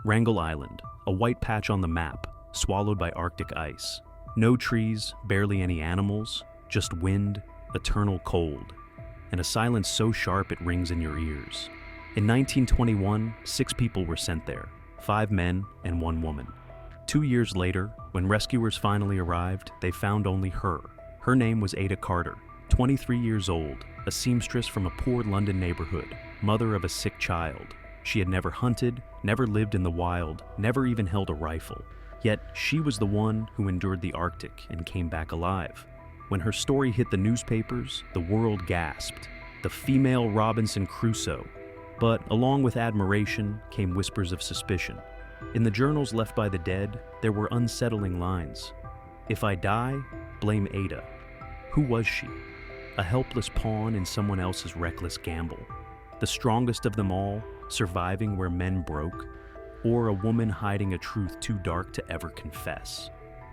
Wrangel Island, a white patch on the map, swallowed by Arctic ice. No trees, barely any animals, just wind, eternal cold, and a silence so sharp it rings in your ears. In 1921, 6 people were sent there, 5 men and 1 woman. 2 years later, when rescuers finally arrived, they found only her. Her name was Eva Carter, 23 years old, a seamstress from a poor London neighborhood, mother of a sick child. She had never hunted, never lived in the wild, never even held a rifle. Yet she was the one who endured the Arctic and came back alive. When her story hit the newspapers, the world gasped. The female Robinson Crusoe. But along with admiration came whispers of suspicion. In the journals left by the dead, there were unsettling lines. If I die, blame Ada. Who was she? A helpless pawn in someone else's reckless gamble. The strongest of them all, surviving where men broke, or a woman hiding a truth too dark to ever confess.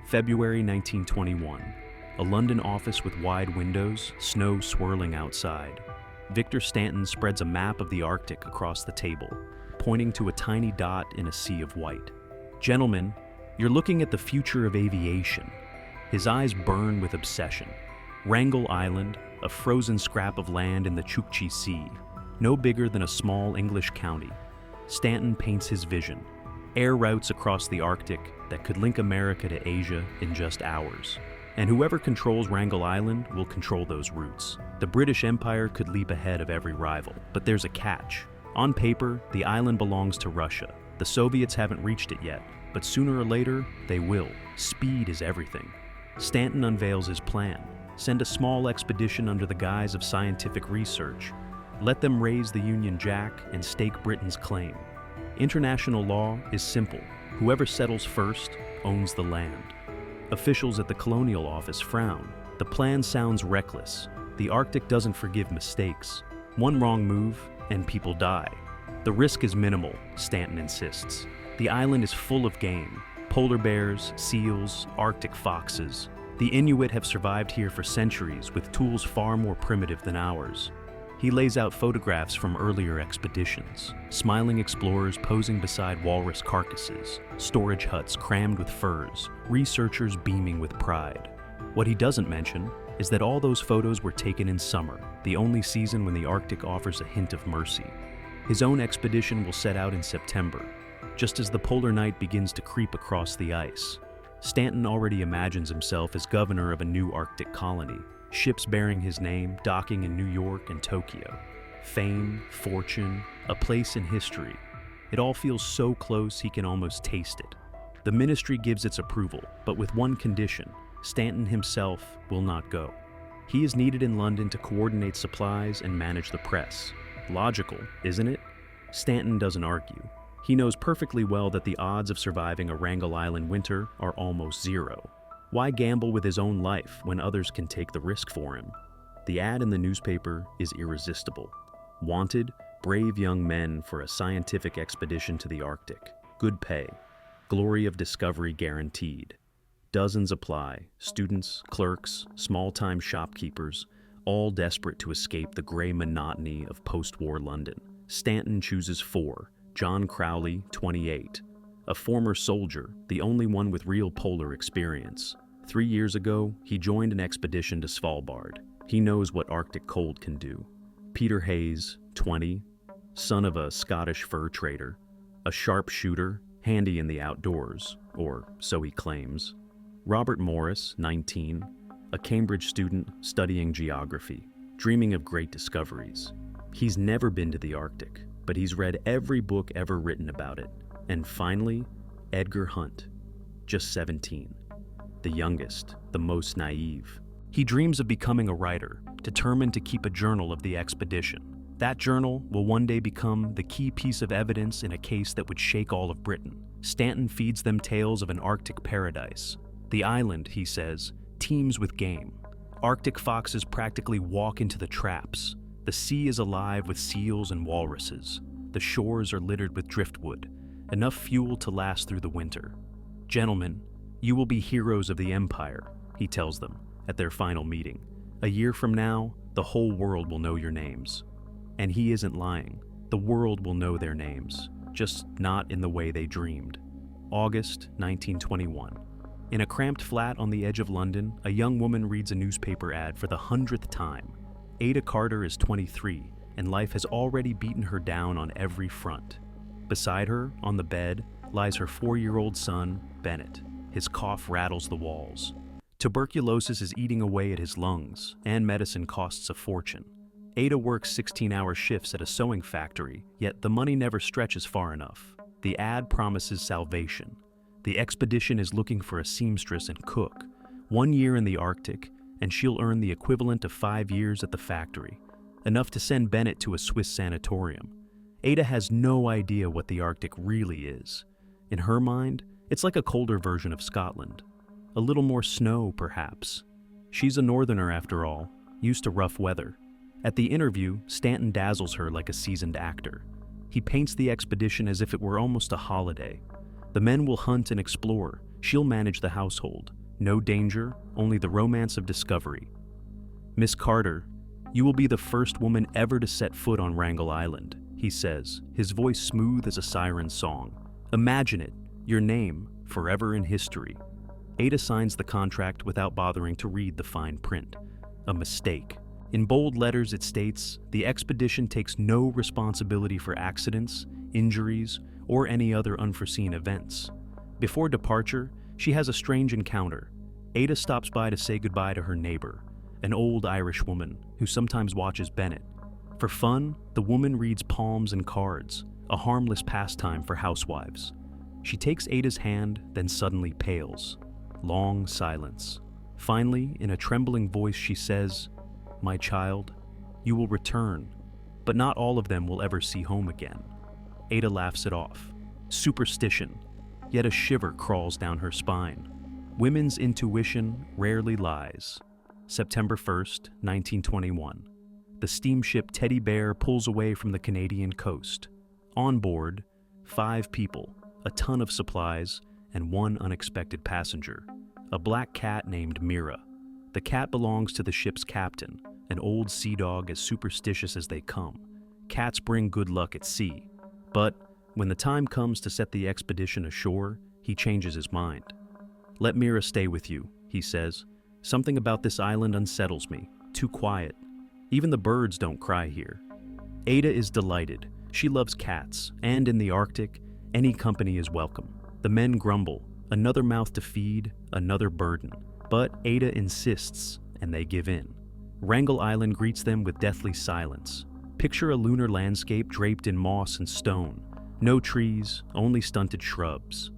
February 1921, a London office with wide windows, snow swirling outside. Victor Stanton spreads a map of the Arctic across the table, pointing to a tiny dot in a sea of white. Gentlemen, you're looking at the future of aviation. His eyes burn with obsession. Wrangel Island, a frozen scrap of land in the Chukchi Sea, no bigger than a small English county. Stanton paints his vision. Air routes across the Arctic that could link America to Asia in just hours. And whoever controls Wrangel Island will control those routes. The British Empire could leap ahead of every rival, but there's a catch. On paper, the island belongs to Russia. The Soviets haven't reached it yet, but sooner or later, they will. Speed is everything. Stanton unveils his plan. Send a small expedition under the guise of scientific research. Let them raise the Union Jack and stake Britain's claim. International law is simple. Whoever settles first owns the land. Officials at the Colonial Office frown. The plan sounds reckless. The Arctic doesn't forgive mistakes. One wrong move, and people die. The risk is minimal, Stanton insists. The island is full of game. Polar bears, seals, Arctic foxes. The Inuit have survived here for centuries with tools far more primitive than ours. He lays out photographs from earlier expeditions. Smiling explorers posing beside walrus carcasses, storage huts crammed with furs, researchers beaming with pride. What he doesn't mention is that all those photos were taken in summer, the only season when the Arctic offers a hint of mercy. His own expedition will set out in September, just as the polar night begins to creep across the ice. Stanton already imagines himself as governor of a new Arctic colony, ships bearing his name docking in New York and Tokyo. Fame, fortune, a place in history. It all feels so close he can almost taste it. The ministry gives its approval, but with one condition: Stanton himself will not go. He is needed in London to coordinate supplies and manage the press. Logical, isn't it? Stanton doesn't argue. He knows perfectly well that the odds of surviving a Wrangel Island winter are almost zero. Why gamble with his own life when others can take the risk for him? The ad in the newspaper is irresistible. Wanted, brave young men for a scientific expedition to the Arctic. Good pay. Glory of discovery guaranteed. Dozens apply, students, clerks, small-time shopkeepers, all desperate to escape the gray monotony of post-war London. Stanton chooses 4. John Crowley, 28. A former soldier, the only one with real polar experience. 3 years ago, he joined an expedition to Svalbard. He knows what Arctic cold can do. Peter Hayes, 20. Son of a Scottish fur trader. A sharpshooter, handy in the outdoors, or so he claims. Robert Morris, 19. A Cambridge student studying geography, dreaming of great discoveries. He's never been to the Arctic, but he's read every book ever written about it. And finally, Edgar Hunt, just 17. The youngest, the most naive. He dreams of becoming a writer, determined to keep a journal of the expedition. That journal will one day become the key piece of evidence in a case that would shake all of Britain. Stanton feeds them tales of an Arctic paradise. The island, he says, teems with game. Arctic foxes practically walk into the traps. The sea is alive with seals and walruses. The shores are littered with driftwood, enough fuel to last through the winter. Gentlemen, you will be heroes of the Empire, he tells them at their final meeting. A year from now, the whole world will know your names. And he isn't lying. The world will know their names. just not in the way they dreamed. August 1921. In a cramped flat on the edge of London, a young woman reads a newspaper ad for the 100th time. Eva Carter is 23, and life has already beaten her down on every front. Beside her, on the bed, lies her 4-year-old son, Bennett. His cough rattles the walls. Tuberculosis is eating away at his lungs, and medicine costs a fortune. Ada works 16-hour shifts at a sewing factory, yet the money never stretches far enough. The ad promises salvation. The expedition is looking for a seamstress and cook. 1 year in the Arctic, and she'll earn the equivalent of 5 years at the factory, enough to send Bennett to a Swiss sanatorium. Ada has no idea what the Arctic really is. In her mind, it's like a colder version of Scotland. A little more snow, perhaps. She's a northerner after all, used to rough weather. At the interview, Stanton dazzles her like a seasoned actor. He paints the expedition as if it were almost a holiday. The men will hunt and explore. She'll manage the household. No danger, only the romance of discovery. Miss Carter, you will be the first woman ever to set foot on Wrangel Island, he says, his voice smooth as a siren song. Imagine it, your name, forever in history. Ada signs the contract without bothering to read the fine print. A mistake. In bold letters it states, the expedition takes no responsibility for accidents, injuries, or any other unforeseen events. Before departure, she has a strange encounter. Ada stops by to say goodbye to her neighbor, an old Irish woman who sometimes watches Bennett. For fun, the woman reads palms and cards, a harmless pastime for housewives. She takes Ada's hand, then suddenly pales. Long silence. Finally, in a trembling voice, she says, "My child, you will return, but not all of them will ever see home again." Ada laughs it off. Superstition, yet a shiver crawls down her spine. Women's intuition rarely lies. September 1st, 1921. The steamship Teddy Bear pulls away from the Canadian coast. On board, 5 people, a ton of supplies, and 1 unexpected passenger, a black cat named Mira. The cat belongs to the ship's captain, an old sea dog as superstitious as they come. Cats bring good luck at sea. But when the time comes to set the expedition ashore, he changes his mind. "Let Mira stay with you," he says. "Something about this island unsettles me. Too quiet. Even the birds don't cry here." Ada is delighted. She loves cats, and in the Arctic, any company is welcome. The men grumble. Another mouth to feed, another burden. But Ada insists, and they give in. Wrangel Island greets them with deathly silence. Picture a lunar landscape draped in moss and stone. No trees, only stunted shrubs.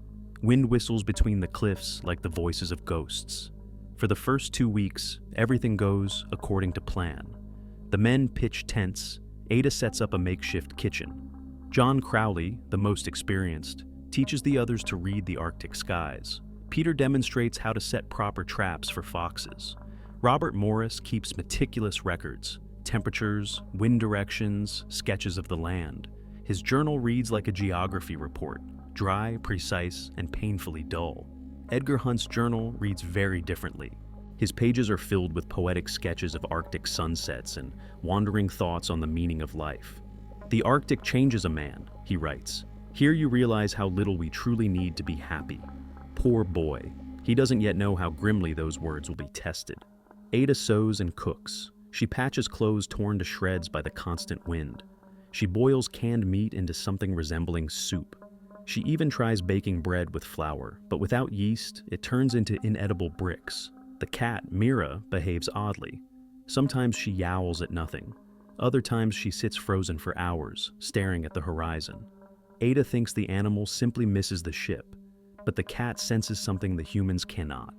Wind whistles between the cliffs like the voices of ghosts. For the first 2 weeks, everything goes according to plan. The men pitch tents. Ada sets up a makeshift kitchen. John Crowley, the most experienced, teaches the others to read the Arctic skies. Peter demonstrates how to set proper traps for foxes. Robert Morris keeps meticulous records, temperatures, wind directions, sketches of the land. His journal reads like a geography report, dry, precise, and painfully dull. Edgar Hunt's journal reads very differently. His pages are filled with poetic sketches of Arctic sunsets and wandering thoughts on the meaning of life. "The Arctic changes a man," he writes. "Here you realize how little we truly need to be happy." Poor boy. He doesn't yet know how grimly those words will be tested. Ada sews and cooks. She patches clothes torn to shreds by the constant wind. She boils canned meat into something resembling soup. She even tries baking bread with flour, but without yeast, it turns into inedible bricks. The cat, Mira, behaves oddly. Sometimes she yowls at nothing. Other times she sits frozen for hours, staring at the horizon. Ada thinks the animal simply misses the ship, but the cat senses something the humans cannot.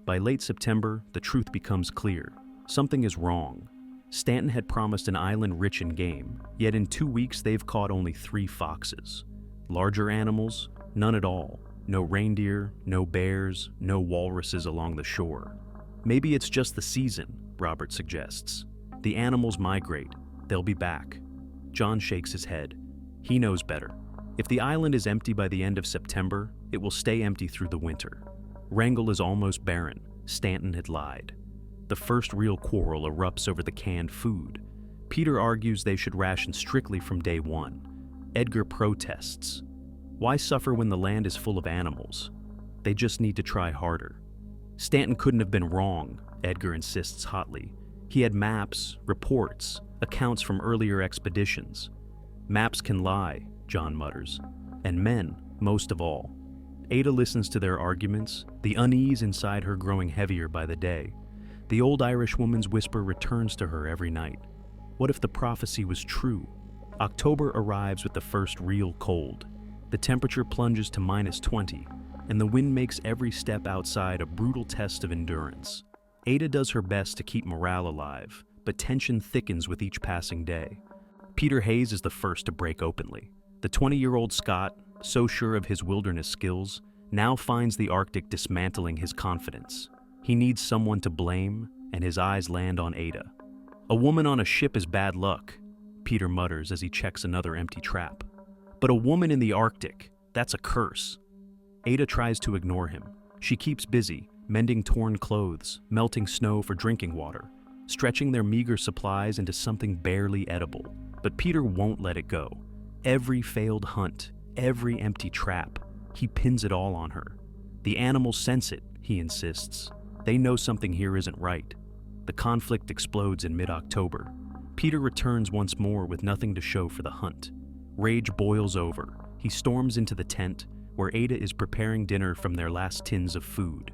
By late September, the truth becomes clear. Something is wrong. Stanton had promised an island rich in game, yet in 2 weeks they've caught only 3 foxes. Larger animals? None at all. No reindeer, no bears, no walruses along the shore. Maybe it's just the season, Robert suggests. The animals migrate. They'll be back. John shakes his head. He knows better. If the island is empty by the end of September, it will stay empty through the winter. Wrangel is almost barren. Stanton had lied. The first real quarrel erupts over the canned food. Peter argues they should ration strictly from day 1. Edgar protests. Why suffer when the land is full of animals? They just need to try harder. Stanton couldn't have been wrong, Edgar insists hotly. He had maps, reports, accounts from earlier expeditions. Maps can lie, John mutters, and men, most of all. Ada listens to their arguments, the unease inside her growing heavier by the day. The old Irish woman's whisper returns to her every night. What if the prophecy was true? October arrives with the first real cold. The temperature plunges to -20, and the wind makes every step outside a brutal test of endurance. Ada does her best to keep morale alive, but tension thickens with each passing day. Peter Hayes is the first to break openly. The 20-year-old Scot, so sure of his wilderness skills, now finds the Arctic dismantling his confidence. He needs someone to blame, and his eyes land on Ada. A woman on a ship is bad luck, Peter mutters as he checks another empty trap. But a woman in the Arctic, that's a curse. Ada tries to ignore him. She keeps busy, mending torn clothes, melting snow for drinking water, stretching their meager supplies into something barely edible. But Peter won't let it go. Every failed hunt, every empty trap, he pins it all on her. The animals sense it, he insists. They know something here isn't right. The conflict explodes in mid-October. Peter returns once more with nothing to show for the hunt. Rage boils over. He storms into the tent, where Ada is preparing dinner from their last tins of food.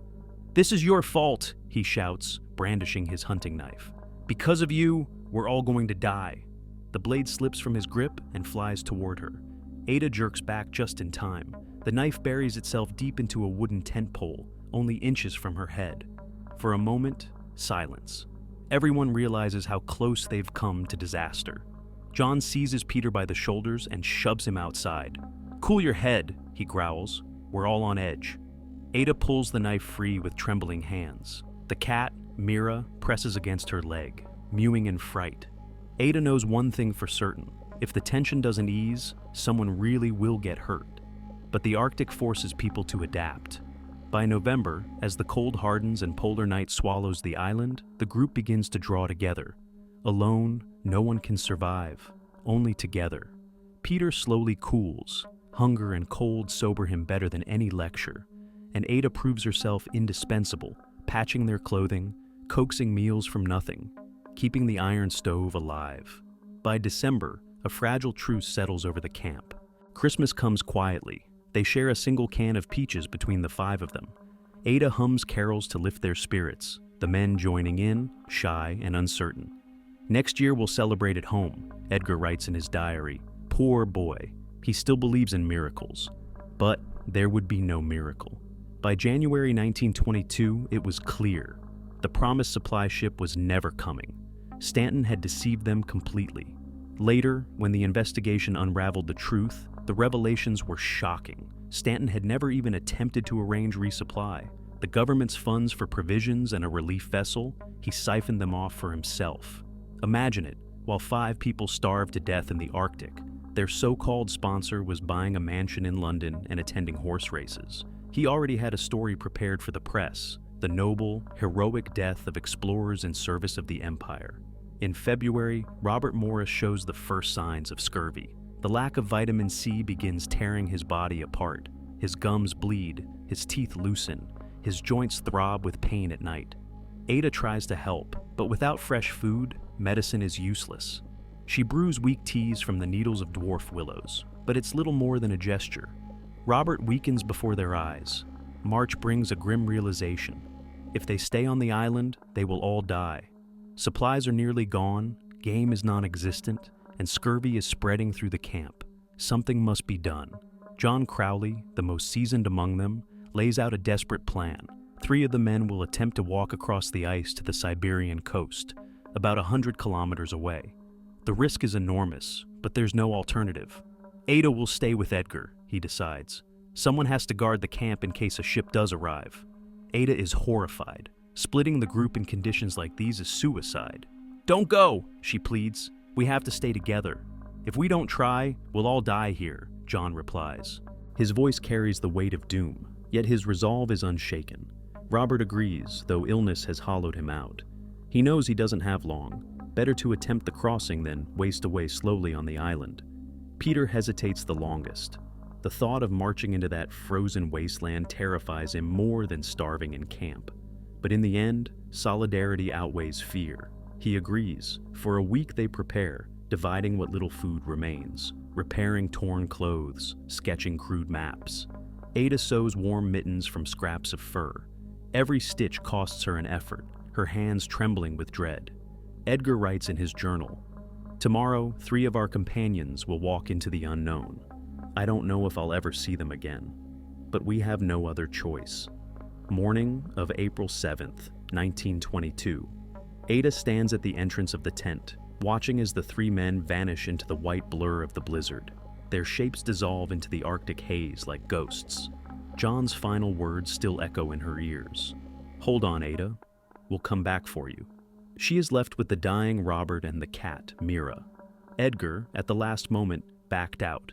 "This is your fault," he shouts, brandishing his hunting knife. "Because of you, we're all going to die." The blade slips from his grip and flies toward her. Ada jerks back just in time. The knife buries itself deep into a wooden tent pole, only inches from her head. For a moment, silence. Everyone realizes how close they've come to disaster. John seizes Peter by the shoulders and shoves him outside. "Cool your head," he growls. "We're all on edge." Ada pulls the knife free with trembling hands. The cat, Mira, presses against her leg, mewing in fright. Ada knows one thing for certain. If the tension doesn't ease, someone really will get hurt. But the Arctic forces people to adapt. By November, as the cold hardens and polar night swallows the island, the group begins to draw together. Alone, no one can survive, only together. Peter slowly cools. Hunger and cold sober him better than any lecture. And Ada proves herself indispensable, patching their clothing, coaxing meals from nothing, keeping the iron stove alive. By December, a fragile truce settles over the camp. Christmas comes quietly. They share a single can of peaches between the 5 of them. Ada hums carols to lift their spirits, the men joining in, shy and uncertain. "Next year we'll celebrate at home," Edgar writes in his diary. Poor boy. He still believes in miracles. But there would be no miracle. By January 1922, it was clear. The promised supply ship was never coming. Stanton had deceived them completely. Later, when the investigation unraveled the truth, the revelations were shocking. Stanton had never even attempted to arrange resupply. The government's funds for provisions and a relief vessel, he siphoned them off for himself. Imagine it, while 5 people starved to death in the Arctic, their so-called sponsor was buying a mansion in London and attending horse races. He already had a story prepared for the press, the noble, heroic death of explorers in service of the empire. In February, Robert Morris shows the first signs of scurvy. The lack of vitamin C begins tearing his body apart. His gums bleed, his teeth loosen, his joints throb with pain at night. Ada tries to help, but without fresh food, medicine is useless. She brews weak teas from the needles of dwarf willows, but it's little more than a gesture. Robert weakens before their eyes. March brings a grim realization. If they stay on the island, they will all die. Supplies are nearly gone, game is non-existent, and scurvy is spreading through the camp. Something must be done. John Crowley, the most seasoned among them, lays out a desperate plan. 3 of the men will attempt to walk across the ice to the Siberian coast, about 100 kilometers away. The risk is enormous, but there's no alternative. Ada will stay with Edgar, he decides. Someone has to guard the camp in case a ship does arrive. Ada is horrified. Splitting the group in conditions like these is suicide. "Don't go," she pleads. "We have to stay together. If we don't try, we'll all die here," John replies. His voice carries the weight of doom, yet his resolve is unshaken. Robert agrees, though illness has hollowed him out. He knows he doesn't have long. Better to attempt the crossing than waste away slowly on the island. Peter hesitates the longest. The thought of marching into that frozen wasteland terrifies him more than starving in camp. But in the end, solidarity outweighs fear. He agrees. For a week they prepare, dividing what little food remains, repairing torn clothes, sketching crude maps. Ada sews warm mittens from scraps of fur. Every stitch costs her an effort, her hands trembling with dread. Edgar writes in his journal, "Tomorrow, 3 of our companions will walk into the unknown. I don't know if I'll ever see them again, but we have no other choice." Morning of April 7th, 1922. Ada stands at the entrance of the tent, watching as the 3 men vanish into the white blur of the blizzard. Their shapes dissolve into the Arctic haze like ghosts. John's final words still echo in her ears. "Hold on, Ada. We'll come back for you." She is left with the dying Robert and the cat, Mira. Edgar, at the last moment, backed out,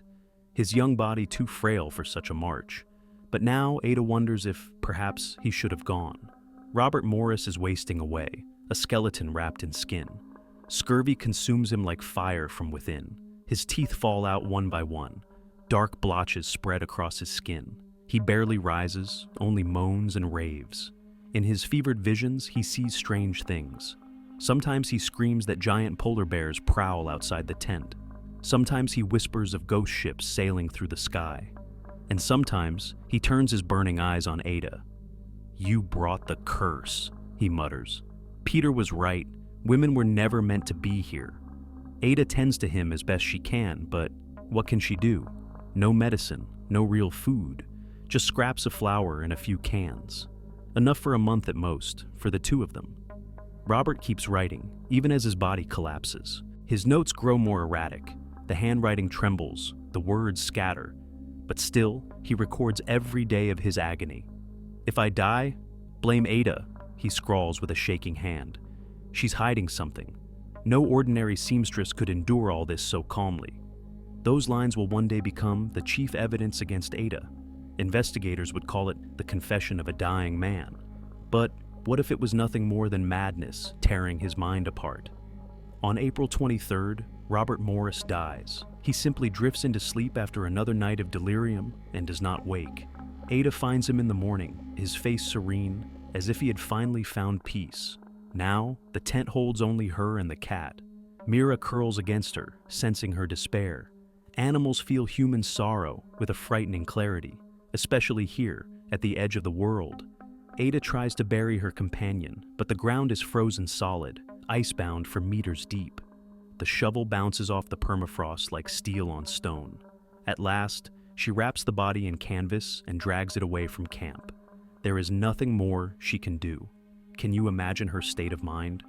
his young body too frail for such a march. But now Ada wonders if, perhaps, he should have gone. Robert Morris is wasting away, a skeleton wrapped in skin. Scurvy consumes him like fire from within. His teeth fall out one by one. Dark blotches spread across his skin. He barely rises, only moans and raves. In his fevered visions, he sees strange things. Sometimes he screams that giant polar bears prowl outside the tent. Sometimes he whispers of ghost ships sailing through the sky. And sometimes he turns his burning eyes on Ada. "You brought the curse," he mutters. Peter was right. Women were never meant to be here. Ada tends to him as best she can, but what can she do? No medicine, no real food, just scraps of flour and a few cans. Enough for a month at most, for the 2 of them. Robert keeps writing, even as his body collapses. His notes grow more erratic. The handwriting trembles, the words scatter. But still, he records every day of his agony. "If I die, blame Ada," he scrawls with a shaking hand. "She's hiding something. No ordinary seamstress could endure all this so calmly." Those lines will one day become the chief evidence against Ada. Investigators would call it the confession of a dying man. But what if it was nothing more than madness tearing his mind apart? On April 23rd, Robert Morris dies. He simply drifts into sleep after another night of delirium and does not wake. Ada finds him in the morning, his face serene, as if he had finally found peace. Now, the tent holds only her and the cat. Mira curls against her, sensing her despair. Animals feel human sorrow with a frightening clarity, especially here, at the edge of the world. Ada tries to bury her companion, but the ground is frozen solid, icebound for meters deep. The shovel bounces off the permafrost like steel on stone. At last, she wraps the body in canvas and drags it away from camp. There is nothing more she can do. Can you imagine her state of mind?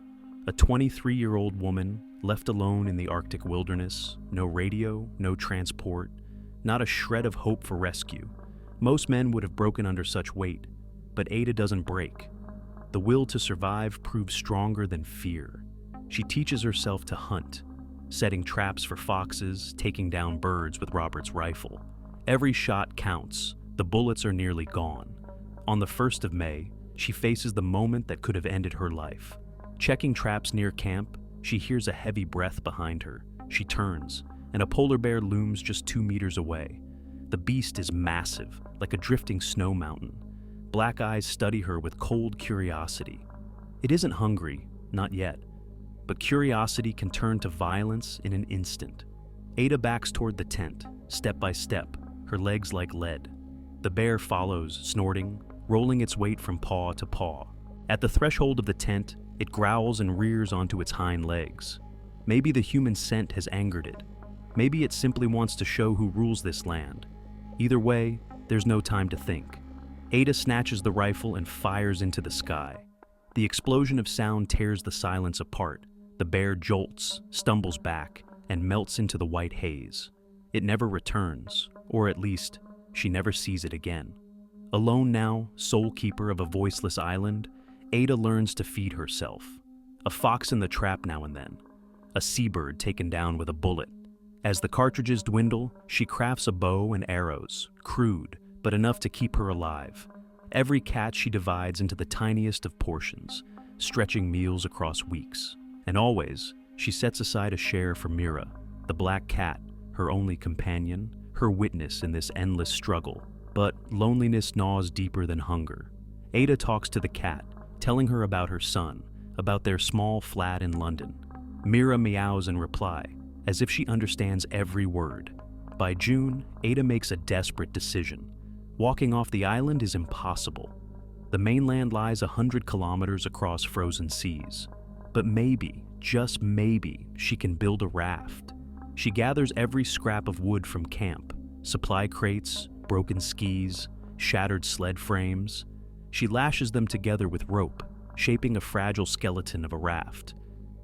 A 23-year-old woman, left alone in the Arctic wilderness, no radio, no transport, not a shred of hope for rescue. Most men would have broken under such weight, but Ada doesn't break. The will to survive proves stronger than fear. She teaches herself to hunt, setting traps for foxes, taking down birds with Robert's rifle. Every shot counts. The bullets are nearly gone. On the 1st of May, she faces the moment that could have ended her life. Checking traps near camp, she hears a heavy breath behind her. She turns, and a polar bear looms just 2 meters away. The beast is massive, like a drifting snow mountain. Black eyes study her with cold curiosity. It isn't hungry, not yet. But curiosity can turn to violence in an instant. Ada backs toward the tent, step by step, her legs like lead. The bear follows, snorting, rolling its weight from paw to paw. At the threshold of the tent, it growls and rears onto its hind legs. Maybe the human scent has angered it. Maybe it simply wants to show who rules this land. Either way, there's no time to think. Ada snatches the rifle and fires into the sky. The explosion of sound tears the silence apart. The bear jolts, stumbles back, and melts into the white haze. It never returns, or at least, she never sees it again. Alone now, sole keeper of a voiceless island, Ada learns to feed herself. A fox in the trap now and then. A seabird taken down with a bullet. As the cartridges dwindle, she crafts a bow and arrows, crude, but enough to keep her alive. Every cat she divides into the tiniest of portions, stretching meals across weeks. And always, she sets aside a share for Mira, the black cat, her only companion, her witness in this endless struggle. But loneliness gnaws deeper than hunger. Ada talks to the cat, telling her about her son, about their small flat in London. Mira meows in reply, as if she understands every word. By June, Ada makes a desperate decision. Walking off the island is impossible. The mainland lies 100 kilometers across frozen seas. But maybe, just maybe, she can build a raft. She gathers every scrap of wood from camp, supply crates, broken skis, shattered sled frames. She lashes them together with rope, shaping a fragile skeleton of a raft.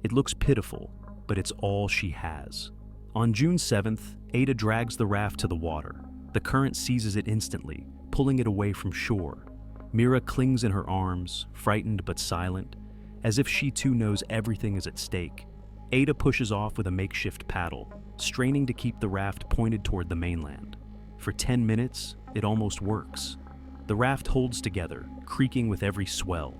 It looks pitiful, but it's all she has. On June 7th, Ada drags the raft to the water. The current seizes it instantly, pulling it away from shore. Mira clings in her arms, frightened but silent, as if she too knows everything is at stake. Ada pushes off with a makeshift paddle, straining to keep the raft pointed toward the mainland. For 10 minutes, it almost works. The raft holds together, creaking with every swell.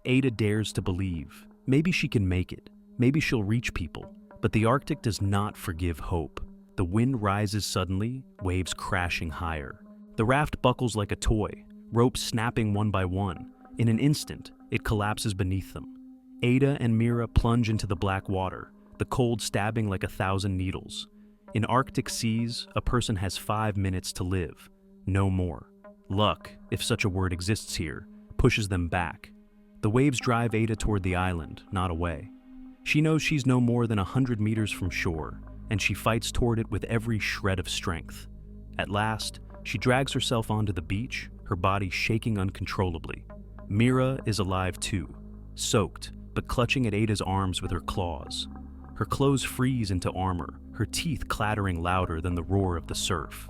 Ada dares to believe. Maybe she can make it. Maybe she'll reach people. But the Arctic does not forgive hope. The wind rises suddenly, waves crashing higher. The raft buckles like a toy, ropes snapping one by one. In an instant, it collapses beneath them. Ada and Mira plunge into the black water, the cold stabbing like 1,000 needles. In Arctic seas, a person has 5 minutes to live, no more. Luck, if such a word exists here, pushes them back. The waves drive Ada toward the island, not away. She knows she's no more than 100 meters from shore, and she fights toward it with every shred of strength. At last, she drags herself onto the beach, her body shaking uncontrollably. Mira is alive too, soaked, but clutching at Ada's arms with her claws. Her clothes freeze into armor, her teeth clattering louder than the roar of the surf.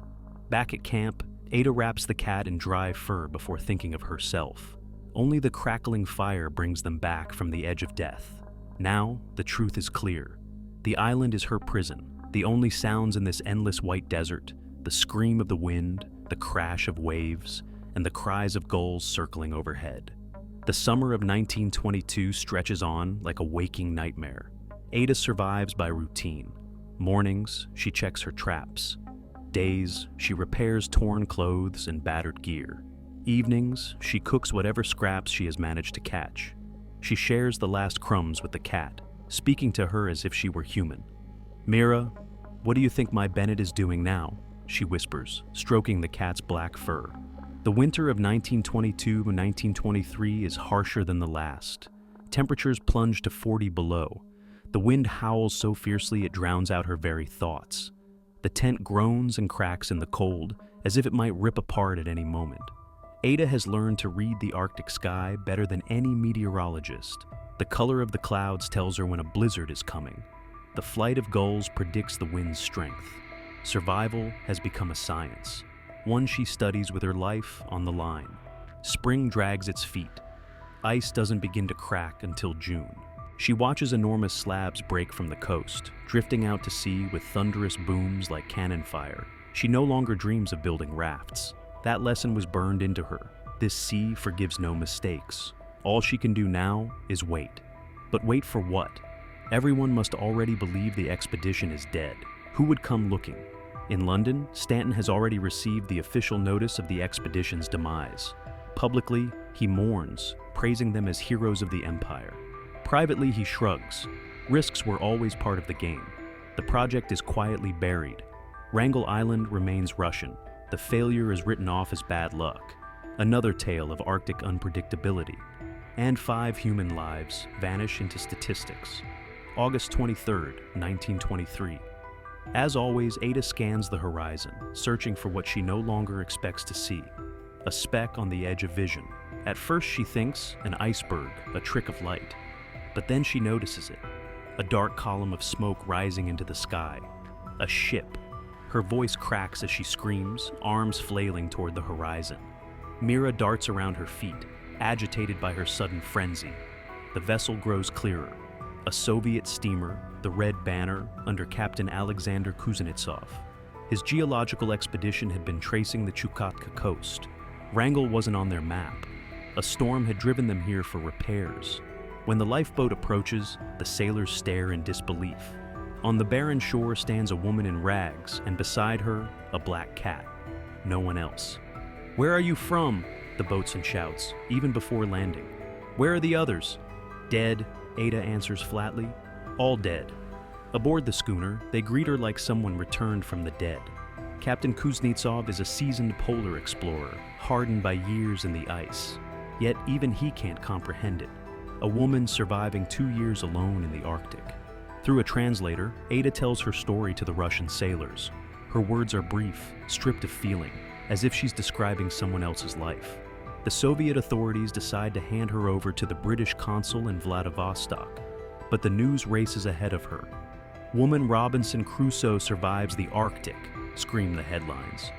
Back at camp, Ada wraps the cat in dry fur before thinking of herself. Only the crackling fire brings them back from the edge of death. Now, the truth is clear. The island is her prison. The only sounds in this endless white desert, the scream of the wind, the crash of waves, and the cries of gulls circling overhead. The summer of 1922 stretches on like a waking nightmare. Ada survives by routine. Mornings, she checks her traps. Days, she repairs torn clothes and battered gear. Evenings, she cooks whatever scraps she has managed to catch. She shares the last crumbs with the cat, speaking to her as if she were human. "Mira, what do you think my Bennett is doing now?" she whispers, stroking the cat's black fur. The winter of 1922 and 1923 is harsher than the last. Temperatures plunge to 40 below. The wind howls so fiercely it drowns out her very thoughts. The tent groans and cracks in the cold, as if it might rip apart at any moment. Ada has learned to read the Arctic sky better than any meteorologist. The color of the clouds tells her when a blizzard is coming. The flight of gulls predicts the wind's strength. Survival has become a science, one she studies with her life on the line. Spring drags its feet. Ice doesn't begin to crack until June. She watches enormous slabs break from the coast, drifting out to sea with thunderous booms like cannon fire. She no longer dreams of building rafts. That lesson was burned into her. This sea forgives no mistakes. All she can do now is wait. But wait for what? Everyone must already believe the expedition is dead. Who would come looking? In London, Stanton has already received the official notice of the expedition's demise. Publicly, he mourns, praising them as heroes of the empire. Privately, he shrugs. Risks were always part of the game. The project is quietly buried. Wrangel Island remains Russian. The failure is written off as bad luck. Another tale of Arctic unpredictability. And 5 human lives vanish into statistics. August 23rd, 1923. As always, Ada scans the horizon, searching for what she no longer expects to see. A speck on the edge of vision. At first she thinks an iceberg, a trick of light. But then she notices it. A dark column of smoke rising into the sky. A ship. Her voice cracks as she screams, arms flailing toward the horizon. Mira darts around her feet, agitated by her sudden frenzy. The vessel grows clearer. A Soviet steamer, the Red Banner, under Captain Alexander Kuznetsov. His geological expedition had been tracing the Chukotka coast. Wrangel wasn't on their map. A storm had driven them here for repairs. When the lifeboat approaches, the sailors stare in disbelief. On the barren shore stands a woman in rags, and beside her, a black cat. No one else. "Where are you from?" the boatswain shouts, even before landing. "Where are the others?" "Dead," Ada answers flatly. "All dead." Aboard the schooner, they greet her like someone returned from the dead. Captain Kuznetsov is a seasoned polar explorer, hardened by years in the ice. Yet even he can't comprehend it. A woman surviving 2 years alone in the Arctic. Through a translator, Ada tells her story to the Russian sailors. Her words are brief, stripped of feeling, as if she's describing someone else's life. The Soviet authorities decide to hand her over to the British consul in Vladivostok, but the news races ahead of her. "Woman Robinson Crusoe survives the Arctic," scream the headlines.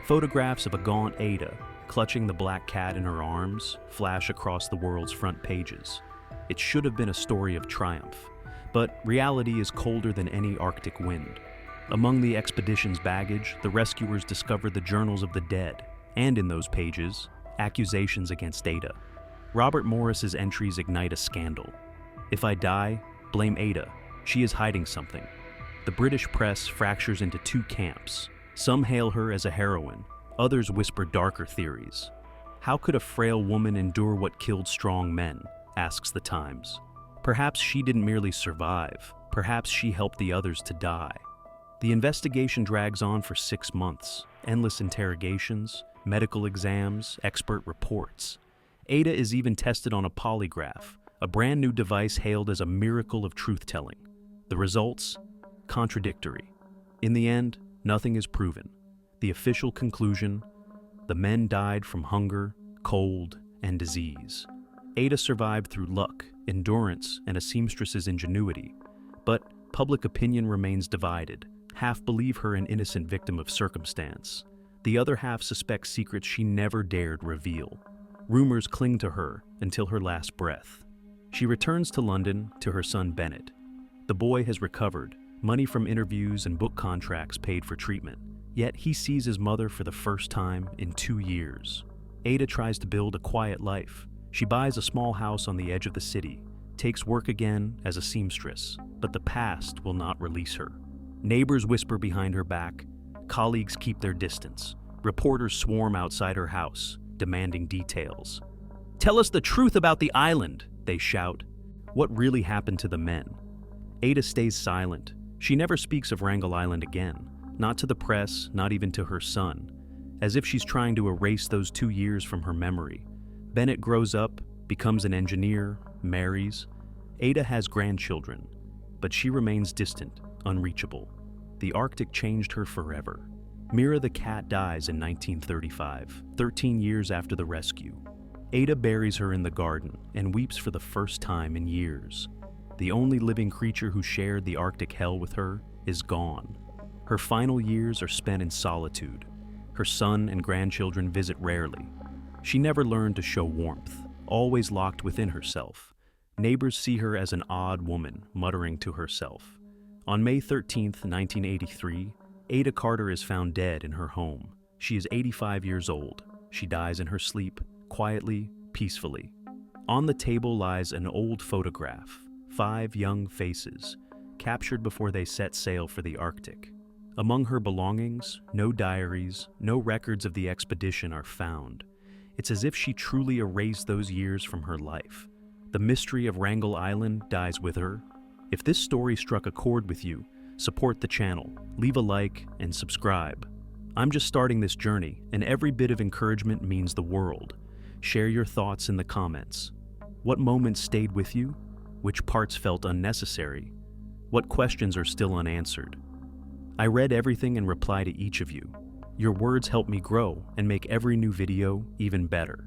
Photographs of a gaunt Ada, clutching the black cat in her arms, flash across the world's front pages. It should have been a story of triumph, but reality is colder than any Arctic wind. Among the expedition's baggage, the rescuers discover the journals of the dead, and in those pages, accusations against Ada. Robert Morris's entries ignite a scandal. "If I die, blame Ada. She is hiding something." The British press fractures into two camps. Some hail her as a heroine, others whisper darker theories. "How could a frail woman endure what killed strong men?" asks the Times. Perhaps she didn't merely survive. Perhaps she helped the others to die. The investigation drags on for 6 months. Endless interrogations, medical exams, expert reports. Ada is even tested on a polygraph, a brand new device hailed as a miracle of truth-telling. The results? Contradictory. In the end, nothing is proven. The official conclusion: the men died from hunger, cold, and disease. Ada survived through luck, endurance, and a seamstress's ingenuity. But public opinion remains divided. Half believe her an innocent victim of circumstance. The other half suspect secrets she never dared reveal. Rumors cling to her until her last breath. She returns to London to her son Bennett. The boy has recovered, money from interviews and book contracts paid for treatment. Yet he sees his mother for the first time in 2 years. Ada tries to build a quiet life. She buys a small house on the edge of the city, takes work again as a seamstress, but the past will not release her. Neighbors whisper behind her back, colleagues keep their distance, reporters swarm outside her house, demanding details. "Tell us the truth about the island," they shout. What really happened to the men? Ada stays silent. She never speaks of Wrangel Island again, not to the press, not even to her son, as if she's trying to erase those 2 years from her memory. Bennett grows up, becomes an engineer, marries. Ada has grandchildren, but she remains distant, unreachable. The Arctic changed her forever. Mira the cat dies in 1935, 13 years after the rescue. Ada buries her in the garden and weeps for the first time in years. The only living creature who shared the Arctic hell with her is gone. Her final years are spent in solitude. Her son and grandchildren visit rarely. She never learned to show warmth, always locked within herself. Neighbors see her as an odd woman, muttering to herself. On May 13, 1983, Eva Carter is found dead in her home. She is 85 years old. She dies in her sleep, quietly, peacefully. On the table lies an old photograph, 5 young faces, captured before they set sail for the Arctic. Among her belongings, no diaries, no records of the expedition are found. It's as if she truly erased those years from her life. The mystery of Wrangel Island dies with her. If this story struck a chord with you, support the channel, leave a like, and subscribe. I'm just starting this journey, and every bit of encouragement means the world. Share your thoughts in the comments. What moments stayed with you? Which parts felt unnecessary? What questions are still unanswered? I read everything and reply to each of you. Your words help me grow and make every new video even better.